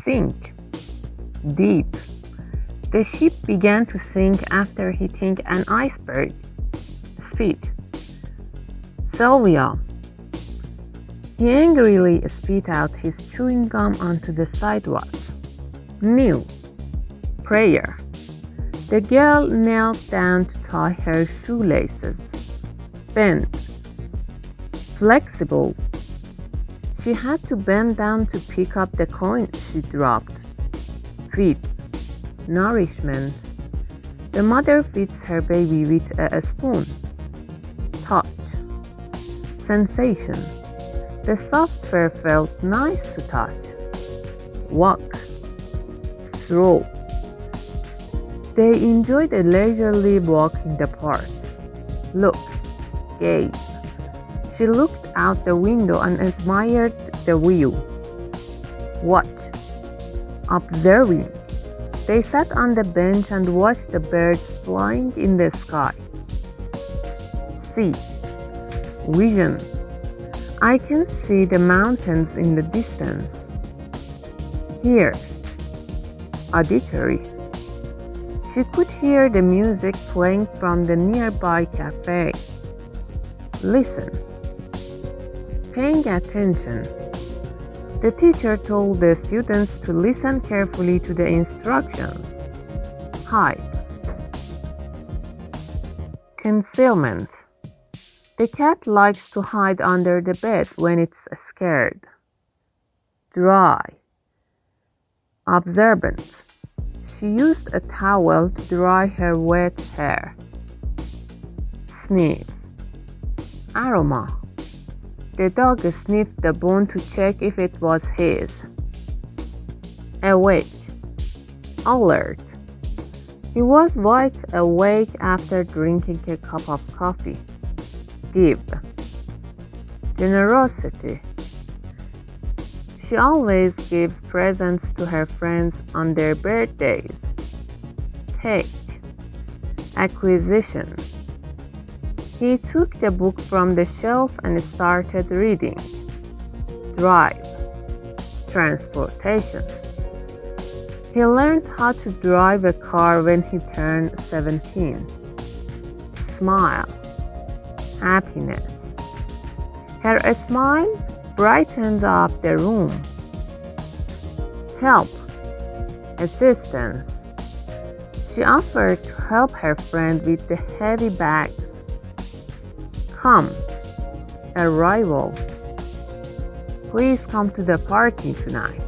Sink. Deep. The ship began to sink after hitting an iceberg. Spit. Sylvia. He angrily spit out his chewing gum onto the sidewalk. Kneel. Prayer. The girl knelt down to tie her shoelaces. Bend. Flexible. She had to bend down to pick up the coin she dropped. Feed. Nourishment. The mother feeds her baby with a spoon. Touch. Sensation. The soft fur felt nice to touch. Walk. Stroll. They enjoyed a leisurely walk in the park. Look. Gaze. She looked out the window and admired the view. Watch. Observing. They sat on the bench and watched the birds flying in the sky. See. Vision. I can see the mountains in the distance. Hear. Auditory. She could hear the music playing from the nearby cafe. Listen. Paying attention. The teacher told the students to listen carefully to the instructions. Hide. Concealment. The cat likes to hide under the bed when it's scared. Dry. Observant. She used a towel to dry her wet hair. Sniff. Aroma. The dog sniffed the bone to check if it was his. Awake. Alert. He was wide awake after drinking a cup of coffee. Give. Generosity. She always gives presents to her friends on their birthdays. Take. Acquisition. He took the book from the shelf and started reading. Drive. Transportation. He learned how to drive a car when he turned 17. Smile. Happiness. Her smile brightened up the room. Help. Assistance. She offered to help her friend with the heavy bags. Come. Arrival. Please come to the party tonight.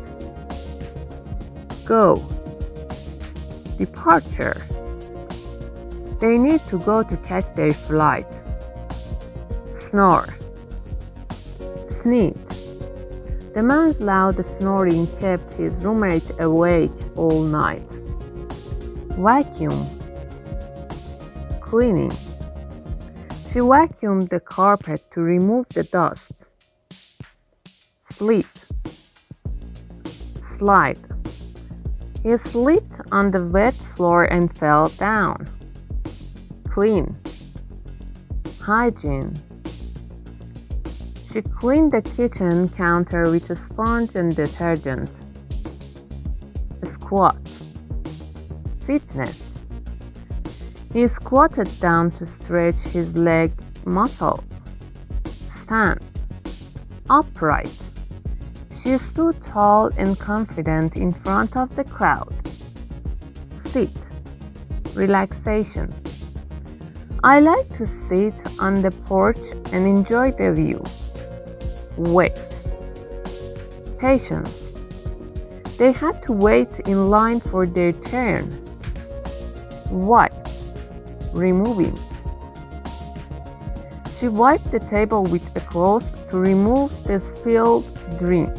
Go. Departure. They need to go to catch their flight. Snore. Sneeze. The man's loud snoring kept his roommate awake all night. Vacuum. Cleaning. She vacuumed the carpet to remove the dust. Sleep. Slide. He slipped on the wet floor and fell down. Clean. Hygiene. She cleaned the kitchen counter with a sponge and detergent. Squat. Fitness. He squatted down to stretch his leg muscle. Stand. Upright. She stood tall and confident in front of the crowd. Sit. Relaxation. I like to sit on the porch and enjoy the view. Wait. Patience. They had to wait in line for their turn. Wipe. Removing. She wiped the table with a cloth to remove the spilled drink.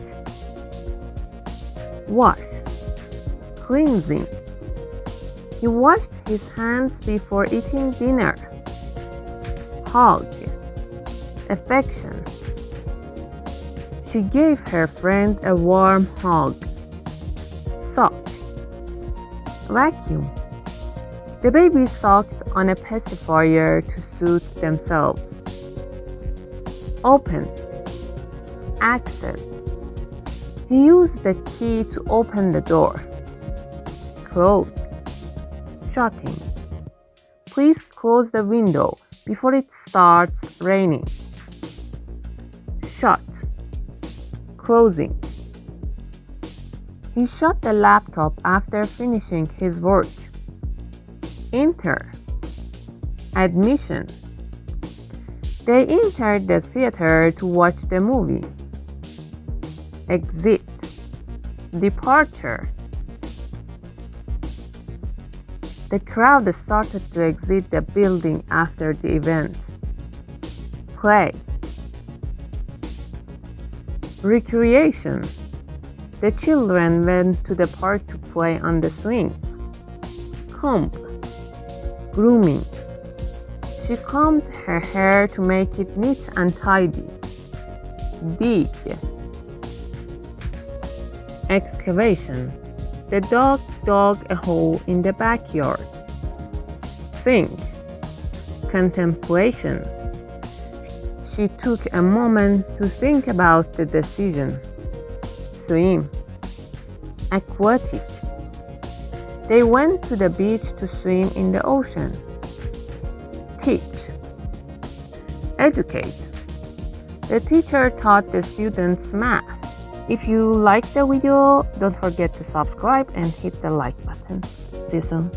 Wash. Cleansing. He washed his hands before eating dinner. Hug. Affection. She gave her friend a warm hug. Suck. Vacuum. The baby sucked on a pacifier to soothe themselves. Open. Access. He used the key to open the door. Close. Shutting. Please close the window before it starts raining. Shut. Closing. He shut the laptop after finishing his work. Enter. Admission. They entered the theater to watch the movie. Exit. Departure. The crowd started to exit the building after the event. Play. Recreation. The children went to the park to play on the swings. Comb. Grooming. She combed her hair to make it neat and tidy. Dig. Excavation. The dog dug a hole in the backyard. Think. Contemplation. She took a moment to think about the decision. Swim. Aquatic. They went to the beach to swim in the ocean. Teach. Educate. The teacher taught the students math. If you liked the video, don't forget to subscribe and hit the like button. See you soon.